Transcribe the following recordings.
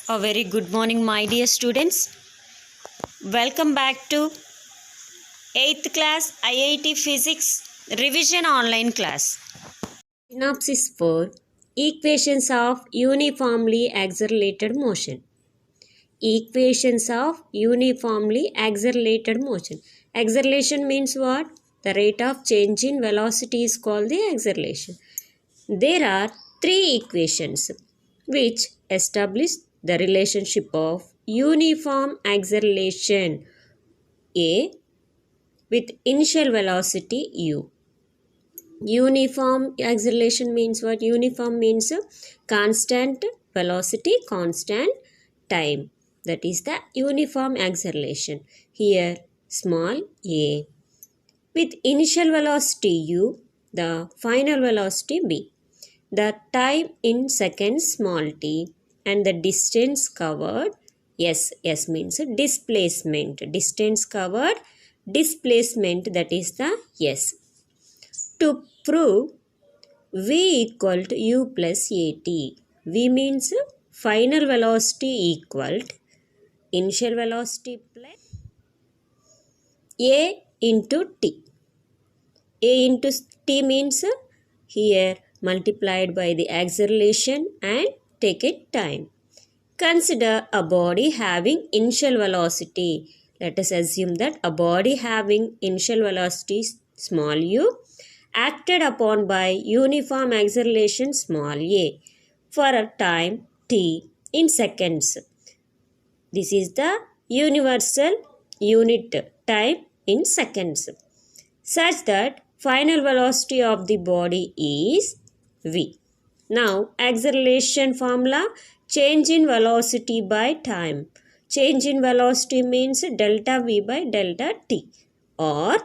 A very good morning, my dear students. Welcome back to 8th class IIT Physics Revision Online class. Synopsis for Equations of Uniformly Accelerated Motion. Equations of uniformly accelerated motion. Acceleration means what? The rate of change in velocity is called the acceleration. There are three equations which establish the relationship of uniform acceleration A with initial velocity u. Uniform acceleration means what? Uniform means constant velocity, constant time. That is the uniform acceleration. Here small a. With initial velocity u, the final velocity b. The time in seconds small t and the distance covered s means displacement. Distance covered, displacement, that is the s. To prove v equal to u plus at. V means final velocity equal initial velocity plus a into t. A into t means here multiplied by the acceleration and take it time. Consider a body having initial velocity. Let us assume that a body having initial velocity small u acted upon by uniform acceleration small a for a time t in seconds. This is the universal unit time in seconds, such that final velocity of the body is v. Now, acceleration formula, change in velocity by time. Change in velocity means delta v by delta t, or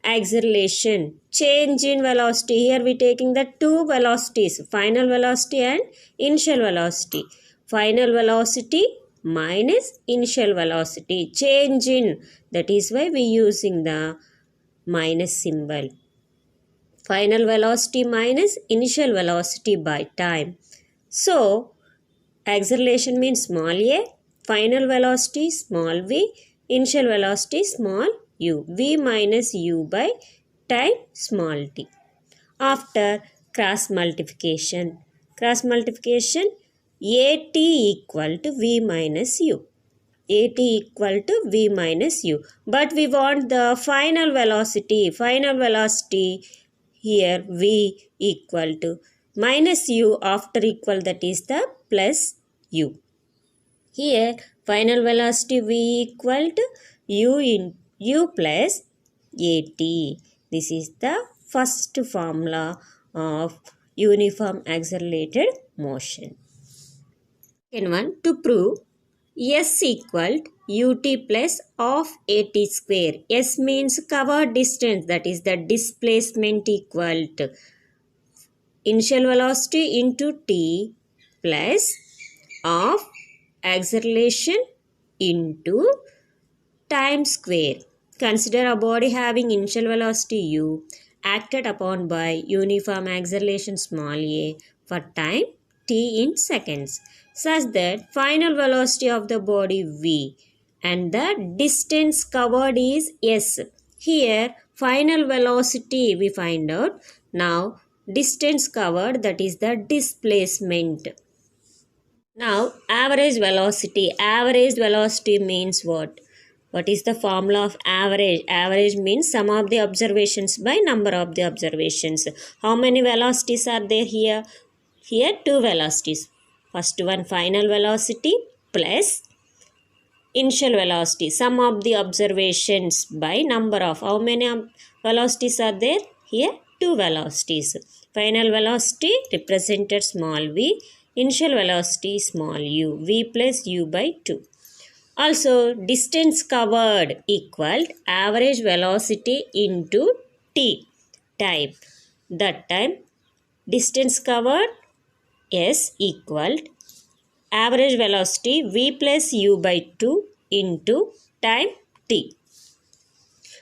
acceleration, change in velocity. Here we taking the two velocities, final velocity and initial velocity. Final velocity minus initial velocity, change in, that is why we using the minus symbol. Final velocity minus initial velocity by time. So, acceleration means small a, final velocity small v, initial velocity small u. V minus u by time small t. After cross multiplication, at equal to v minus u. At equal to v minus u. But we want the final velocity. Final velocity here v equal to minus u after equal, that is the plus u. Here final velocity v equal to u in u plus at. This is the first formula of uniform accelerated motion. Second one, to prove s equal to ut plus of at square. S means covered distance, that is the displacement equal to initial velocity into t plus of acceleration into time square. Consider a body having initial velocity u acted upon by uniform acceleration small a for time t in seconds, such that final velocity of the body v and the distance covered is s. Here final velocity we find out. Now distance covered, that is the displacement. Now average velocity. Average velocity means what? What is the formula of average? Average means sum of the observations by number of the observations. How many velocities are there here? Here two velocities. First one final velocity plus initial velocity. Sum of the observations by number of. How many velocities are there? Here two velocities. Final velocity represented small v. Initial velocity small u. V plus u by 2. Also, distance covered equal average velocity into t, time. That time, distance covered s equal average velocity v plus u by 2 into time t.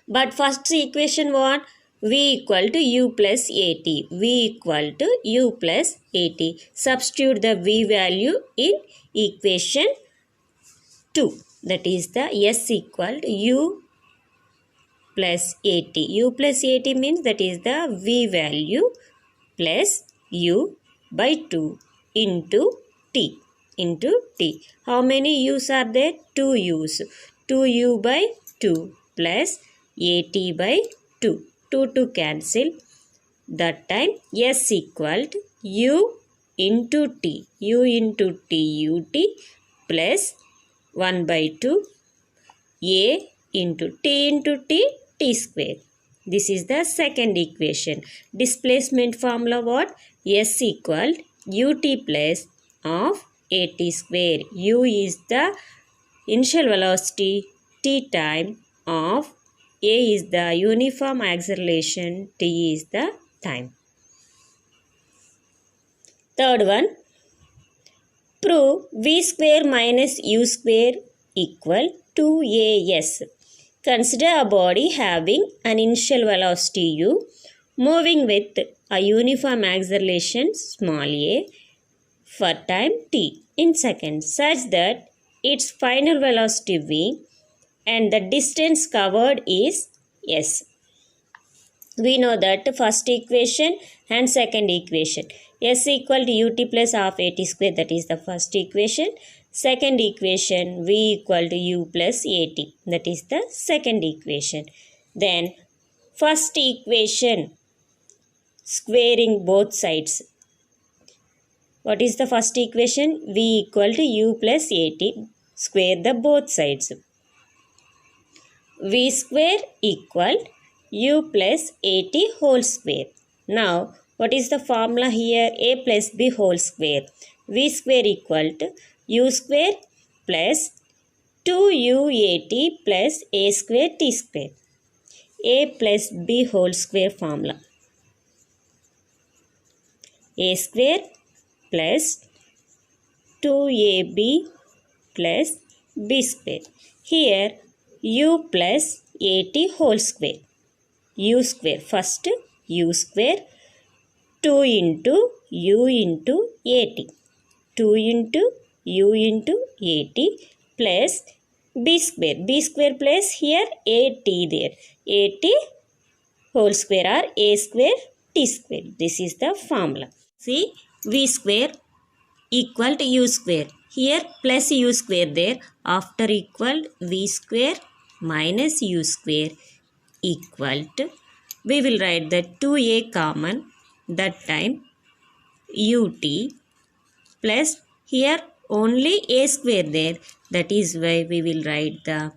But first equation what? v equal to u plus at. v equal to u plus at. Substitute the v value in equation 2. That is the s equal to u plus at. u plus at means that is the v value plus u by 2 into t. How many u's are there? 2 u's. 2u by 2 plus at by 2. 2 to cancel. That time s equal to u into t. u into t ut plus 1 by 2 a into t square. This is the second equation. Displacement formula what? S equal ut plus of at square. U is the initial velocity, t time of a is the uniform acceleration, t is the time. Third one, prove v square minus u square equal to as. Consider a body having an initial velocity u moving with a uniform acceleration small a for time t in seconds such that its final velocity v and the distance covered is s. We know that first equation and second equation. S equal to ut plus half at square, that is the first equation. Second equation, v equal to u plus at, that is the second equation. Then first equation, squaring both sides. What is the first equation? V equal to u plus at, square the both sides. V square equal u plus at whole square. Now, what is the formula here? A plus b whole square. V square equal to u square plus 2uat plus a square t square. A plus b whole square formula. A square plus 2ab plus b square. Here u plus at whole square. U square, first u square 2 into u into at. 2 into u into at plus b square. B square plus here at there. At whole square or a square t square. This is the formula. See, v square equal to u square. Here plus u square there. After equal v square minus u square equal to, we will write the 2a common, that time ut plus here only a square there, that is why we will write the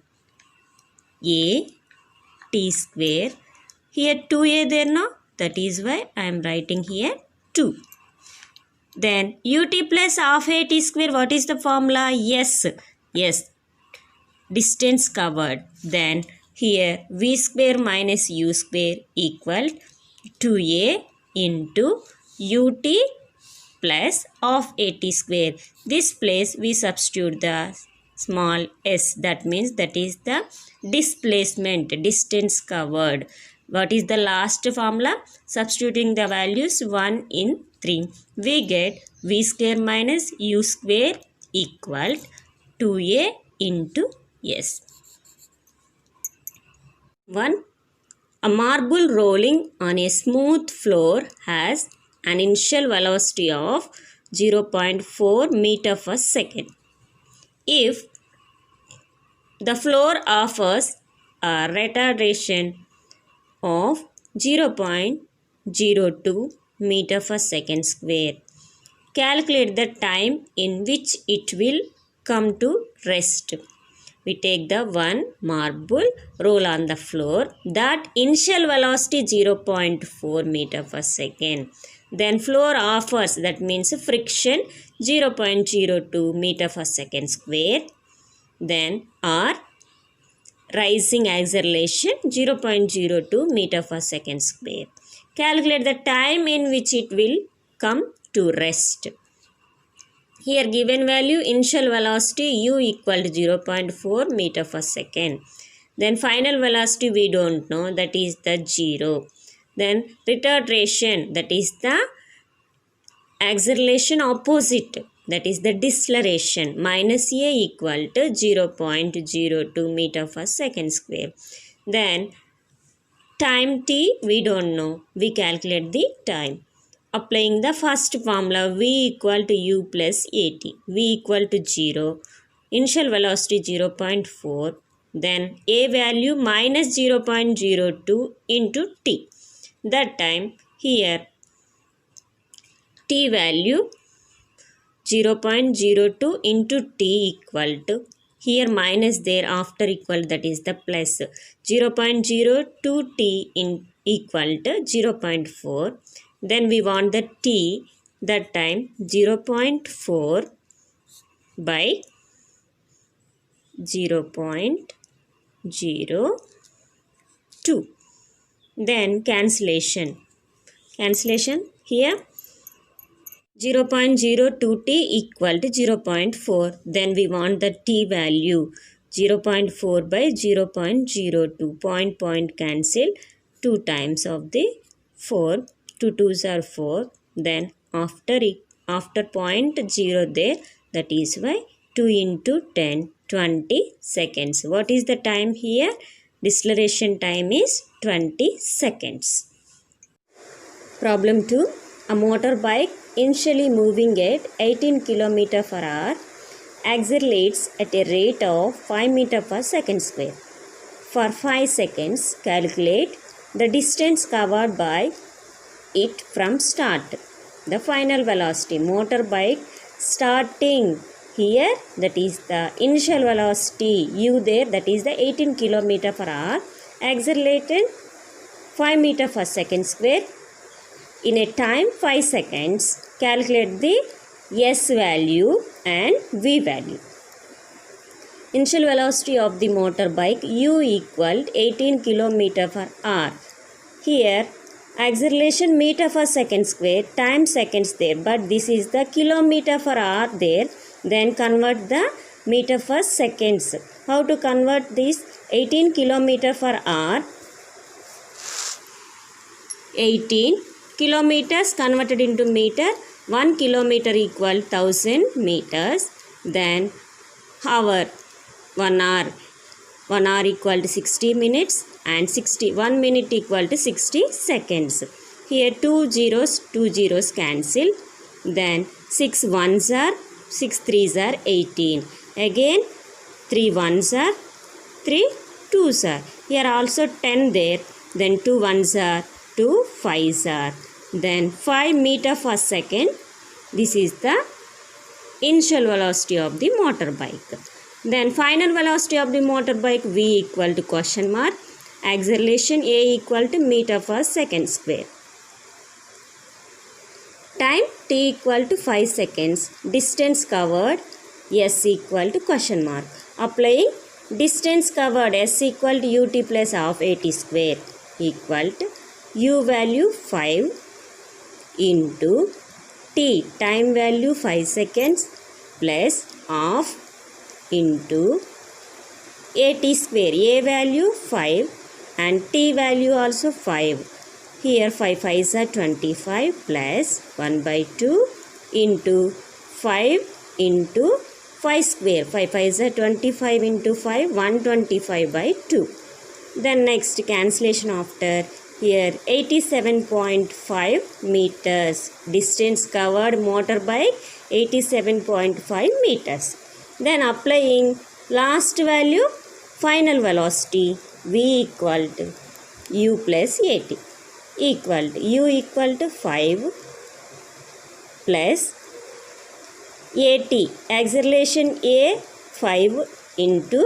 a t square. Here 2a there no, that is why I am writing here 2. Then ut plus half a t square, what is the formula? Yes, distance covered. Then here v square minus u square equal 2a into ut plus of at square. This place we substitute the small s, that means that is the displacement, distance covered. What is the last formula? Substituting the values 1 in 3. We get v square minus u square equal 2a into s. 1. A marble rolling on a smooth floor has an initial velocity of 0.4 meter per second. If the floor offers a retardation of 0.02 meter per second square, calculate the time in which it will come to rest. We take the one marble, roll on the floor, that initial velocity 0.4 meter per second. Then floor offers, that means friction 0.02 meter per second square. Then or rising acceleration 0.02 meter per second square. Calculate the time in which it will come to rest. Here given value, initial velocity u equal to 0.4 meter per second. Then final velocity we don't know, that is the 0. Then retardation, that is the acceleration opposite, that is the deceleration, minus a equal to 0.02 meter per second square. Then time t we don't know, we calculate the time. Applying the first formula, v equal to u plus at, v equal to 0, initial velocity 0.4, then a value minus 0.02 into t. That time here t value 0.02 into t equal to, here minus there, after equal, that is the plus, 0.02 t in equal to 0.4. Then we want the t, that time 0.4 by 0.02. Then cancellation here 0.02t equal to 0.4. Then we want the t value 0.4 by 0.02. Point cancel 2 times of the 4. 2 2s are 4. Then after point 0 there, that is why 2 into 10, 20 seconds. What is the time here? Deceleration time is 20 seconds. Problem 2. A motorbike initially moving at 18 km per hour accelerates at a rate of 5 meter per second square. For 5 seconds, calculate the distance covered by it from start. The final velocity, motorbike starting here, that is the initial velocity u there, that is the 18 km per hour, accelerated 5 meter per second square in a time 5 seconds. Calculate the s value and v value. Initial velocity of the motorbike u equal 18 km per hour. Here acceleration meter per second square, time seconds there, but this is the kilometer per hour there. Then convert the meter per seconds. How to convert this? 18 kilometer per hour, 18 kilometers converted into meter, 1 kilometer equal 1000 meters. Then hour, 1 hour, 1 hour equal to 60 minutes and 1 minute equal to 60 seconds. Here 2 zeros cancel. Then 6 ones are 6 threes are 18. Again 3 ones are 3 twos are. Here also 10 there. Then 2 ones are 2 fives are. Then 5 meter per second. This is the initial velocity of the motorbike. Then final velocity of the motorbike, v equal to question mark, acceleration a equal to meter per second square. Time t equal to 5 seconds. Distance covered s equal to question mark. Applying distance covered s equal to ut plus half at square equal to u value 5 into t, time value 5 seconds, plus half into at square, a value 5 and t value also 5. Here 5 5s are 25 plus 1 by 2 into 5 into 5 square. 5 5s are 25 into 5, 125 by 2. Then next cancellation after. Here 87.5 meters. Distance covered motorbike 87.5 meters. Then applying last value, final velocity v equal to u plus at equal to u equal to 5 plus at, acceleration a 5 into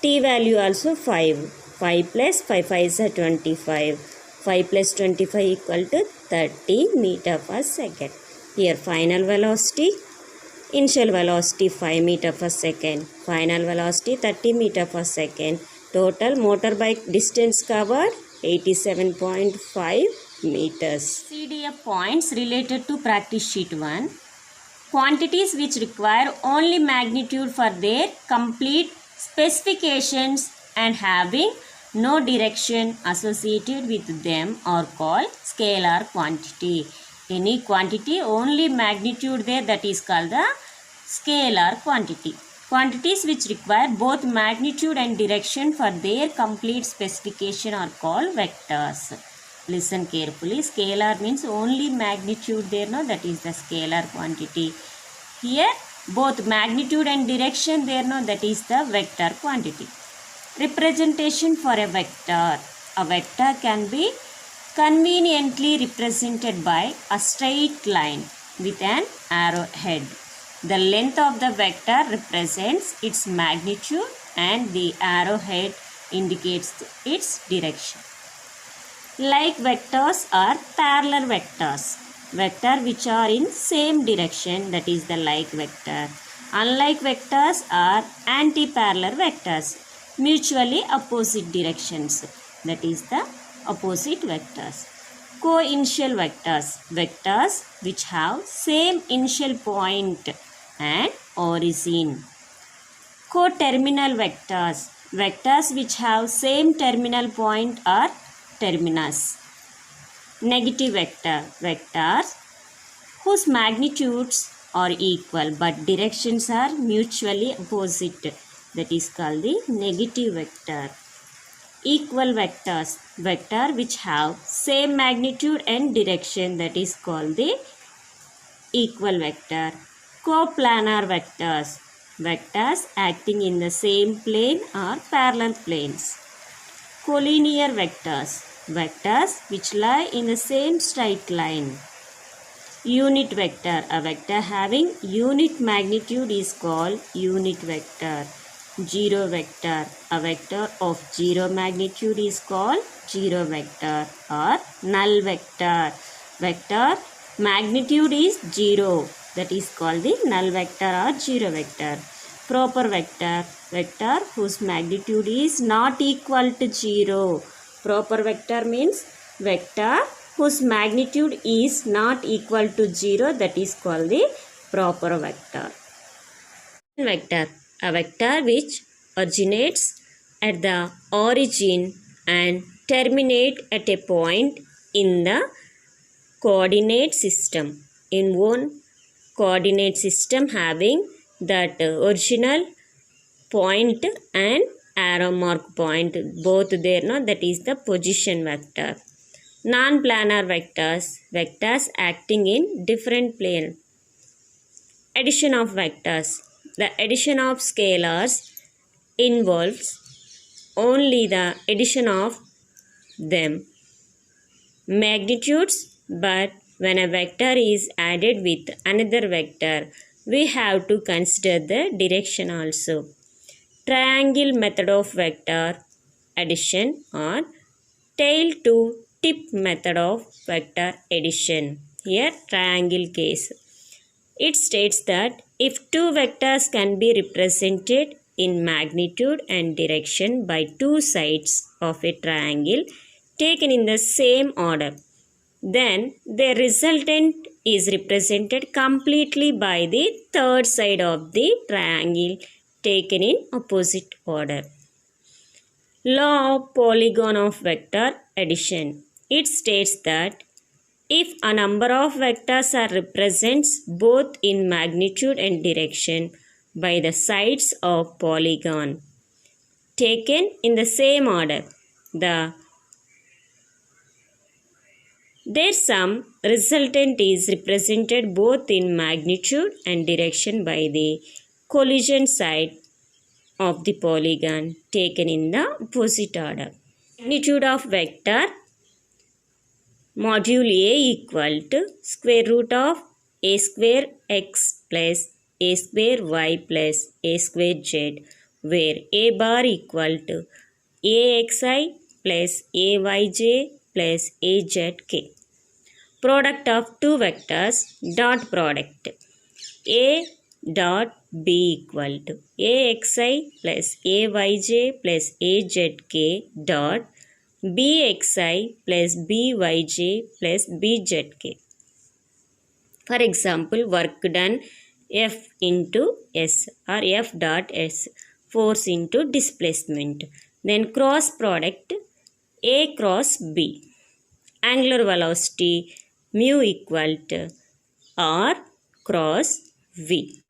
t value also 5. 5 plus 5 5 is 25. 5 plus 25 equal to 30 meter per second. Here final velocity, initial velocity 5 meter per second, final velocity 30 meter per second. Total motorbike distance covered 87.5 meters. CDF points related to practice sheet 1. Quantities which require only magnitude for their complete specifications and having no direction associated with them are called scalar quantity. Any quantity, only magnitude there, that is called the scalar quantity. Quantities which require both magnitude and direction for their complete specification are called vectors. Listen carefully. Scalar means only magnitude there, no? That is the scalar quantity. Here both magnitude and direction there, no? That is the vector quantity. Representation for a vector. A vector can be conveniently represented by a straight line with an arrowhead. The length of the vector represents its magnitude and the arrowhead indicates its direction. Like vectors are parallel vectors. Vector which are in same direction, that is the like vector. Unlike vectors are anti-parallel vectors, mutually opposite directions, that is the opposite vectors. Co-initial vectors, vectors which have same initial point and origin. Co-terminal vectors, vectors which have same terminal point or terminus. Negative vector, vectors whose magnitudes are equal but directions are mutually opposite, that is called the negative vector. Equal vectors, vector which have same magnitude and direction, that is called the equal vector. Coplanar vectors, vectors acting in the same plane or parallel planes. Collinear vectors, vectors which lie in the same straight line. Unit vector, a vector having unit magnitude is called unit vector. Zero vector, a vector of zero magnitude is called zero vector. Or null vector, vector magnitude is zero, that is called the null vector or zero vector. Proper vector, vector whose magnitude is not equal to zero. Proper vector means vector whose magnitude is not equal to zero, that is called the proper vector. Vector, a vector which originates at the origin and terminate at a point in the coordinate system. In one coordinate system having that original point and arrow mark point, both there, no? That is the position vector. Non-planar vectors, vectors acting in different plane. Addition of vectors, the addition of scalars involves only the addition of them magnitudes, but when a vector is added with another vector, we have to consider the direction also. Triangle method of vector addition or tail to tip method of vector addition. Here triangle case. It states that if two vectors can be represented in magnitude and direction by two sides of a triangle taken in the same order, then the resultant is represented completely by the third side of the triangle taken in opposite order. Law of polygon of vector addition. It states that if a number of vectors are represents both in magnitude and direction by the sides of polygon taken in the same order, their sum resultant is represented both in magnitude and direction by the collision side of the polygon taken in the opposite order. Magnitude of vector module A equal to square root of a square x plus a square y plus a square z, where a bar equal to axi plus ayj plus azk. Product of two vectors, dot product. A dot b equal to axi plus ayj plus azk dot bxi plus byj plus bzk. For example, work done F into S or F dot S, force into displacement. Then cross product A cross B. Angular velocity mu equal to R cross V.